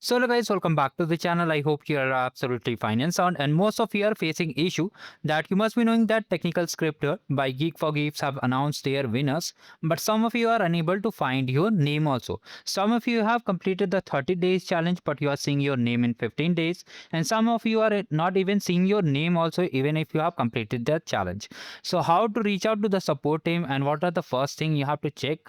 So hello guys, welcome back to the channel. I hope you are absolutely fine and sound, and most of you are facing issue that you must be knowing that Technical Scripter by GeeksforGeeks have announced their winners, but some of you are unable to find your name also. Some of you have completed the 30 days challenge, but you are seeing your name in 15 days, and some of you are not even seeing your name also even if you have completed the challenge. So how to reach out to the support team and what are the first thing you have to check,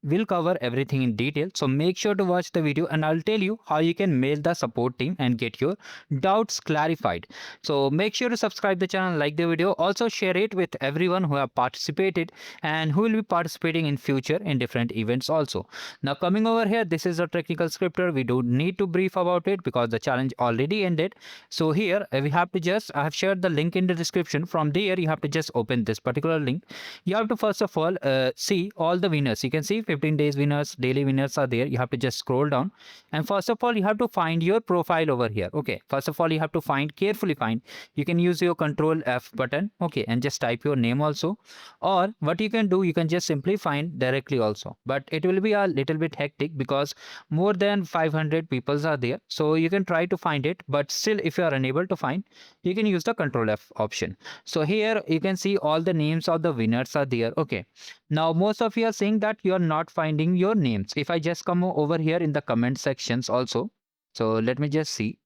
we'll cover everything in detail, so make sure to watch the video and I'll tell you how you can mail the support team and get your doubts clarified. So make sure to subscribe the channel, like the video, also share it with everyone who have participated and who will be participating in future in different events also. Now coming over here, this is a technical scripter. We don't need to brief about it because the challenge already ended. So here we have to just, I have shared the link in the description. From there you have to just open this particular link. You have to first of all see all the winners. You can see 15 days winners, daily winners are there. You have to just scroll down, and first of all you have to find your profile over here. Okay, first of all you have to carefully find. You can use your control F button, okay, and just type your name also, or what you can do, you can just simply find directly also, but it will be a little bit hectic because more than 500 peoples are there. So you can try to find it, but still if you are unable to find, you can use the control F option. So here you can see all the names of the winners are there. Okay, now most of you are saying that you are not finding your names. If I just come over here in the comment sections also, so let me just see.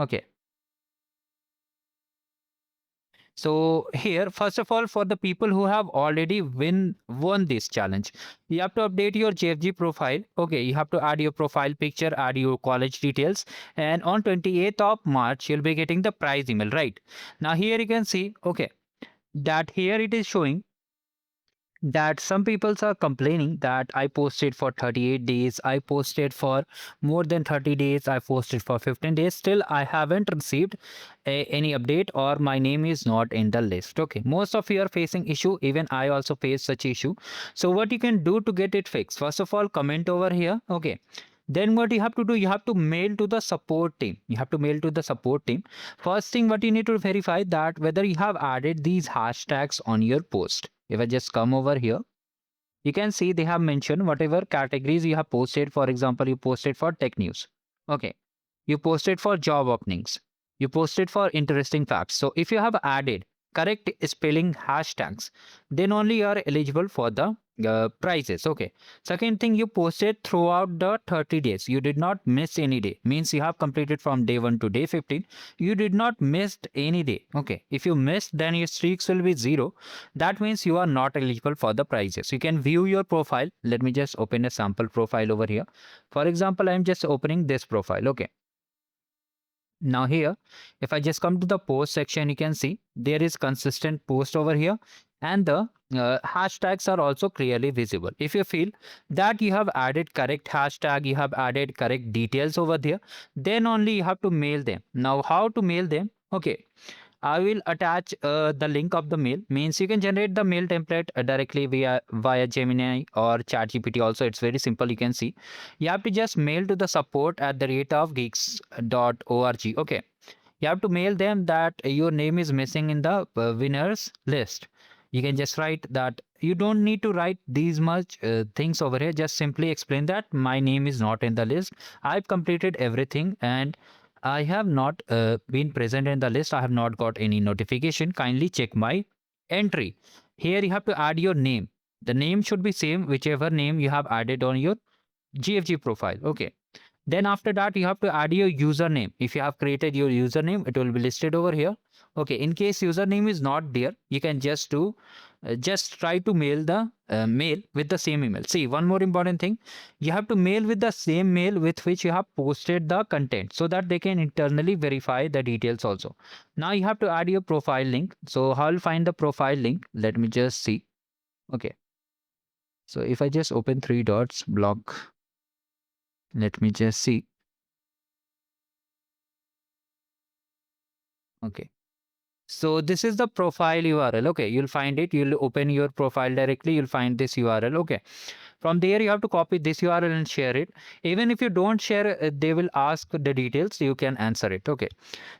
Okay, so here first of all, for the people who have already won this challenge, you have to update your GfG profile. Okay, you have to add your profile picture, add your college details, and on 28th of March you'll be getting the prize email, right? Now here you can see, okay, that here it is showing that some people are complaining that I posted for 38 days, I posted for more than 30 days, I posted for 15 days, still I haven't received any update or my name is not in the list. Okay, most of you are facing issue, even I also face such issue. So what you can do to get it fixed, first of all comment over here. Okay, then what you have to do, you have to mail to the support team. You have to mail to the support team. First thing what you need to verify that whether you have added these hashtags on your post. If I just come over here, you can see they have mentioned whatever categories you have posted. For example, you posted for tech news. Okay, you posted for job openings, you posted for interesting facts. So if you have added correct spelling hashtags, then only you are eligible for the prizes. Okay, second thing, you posted throughout the 30 days, you did not miss any day, means you have completed from day 1 to day 15, you did not missed any day. Okay, if you missed, then your streaks will be 0. That means you are not eligible for the prizes. You can view your profile. Let me just open a sample profile over here. For example, I'm just opening this profile. Okay, now here, if I just come to the post section, you can see there is consistent post over here, and the hashtags are also clearly visible. If you feel that you have added correct hashtag, you have added correct details over there, then only you have to mail them. Now how to mail them? Okay, I will attach the link of the mail. Means you can generate the mail template directly via Gemini or ChatGPT. Also, it's very simple. You can see you have to just mail to the support at the rate of geeks.org. Okay, you have to mail them that your name is missing in the winners list. You can just write that. You don't need to write these much things over here. Just simply explain that my name is not in the list. I've completed everything and I have not been present in the list. I have not got any notification. Kindly check my entry. Here you have to add your name. The name should be same whichever name you have added on your GFG profile. Okay. Then after that, you have to add your username. If you have created your username, it will be listed over here. Okay, in case username is not there, you can just try to mail the mail with the same email. See, one more important thing, you have to mail with the same mail with which you have posted the content, so that they can internally verify the details also. Now you have to add your profile link. So how will find the profile link? Let me just see. Okay, so if I just open three dots block, let me just see. Okay, so this is the profile URL. Okay, you'll find it. You'll open your profile directly. You'll find this URL. Okay, From there, you have to copy this URL and share it. Even if you don't share, they will ask the details, you can answer it. Okay,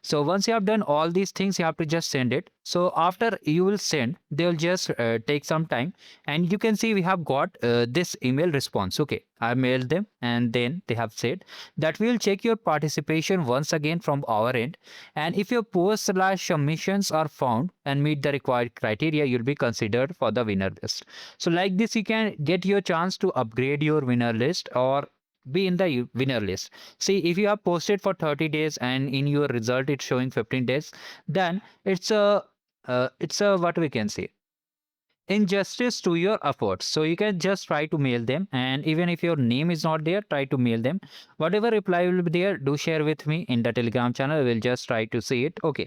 so once you have done all these things, you have to just send it. So after you will send, they will just take some time, and you can see we have got this email response. Okay, I mailed them, and then they have said that we will check your participation once again from our end, and if your post/submissions are found and meet the required criteria, you'll be considered for the winner list. So like this, you can get your chance to upgrade your winner list or be in the winner list. See, if you have posted for 30 days and in your result it's showing 15 days, then it's a what we can say, injustice to your efforts. So you can just try to mail them, and even if your name is not there, try to mail them. Whatever reply will be there, do share with me in the Telegram channel. We'll just try to see it. Okay,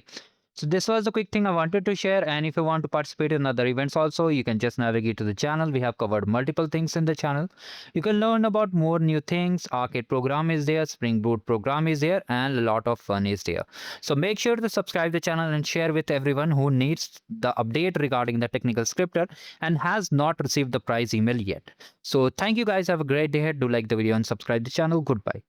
so this was the quick thing I wanted to share. And if you want to participate in other events also, you can just navigate to the channel. We have covered multiple things in the channel. You can learn about more new things. Arcade program is there, Spring Boot program is there, and a lot of fun is there. So make sure to subscribe the channel and share with everyone who needs the update regarding the technical scripter and has not received the prize email yet. So thank you guys. Have a great day ahead. Do like the video and subscribe the channel. Goodbye.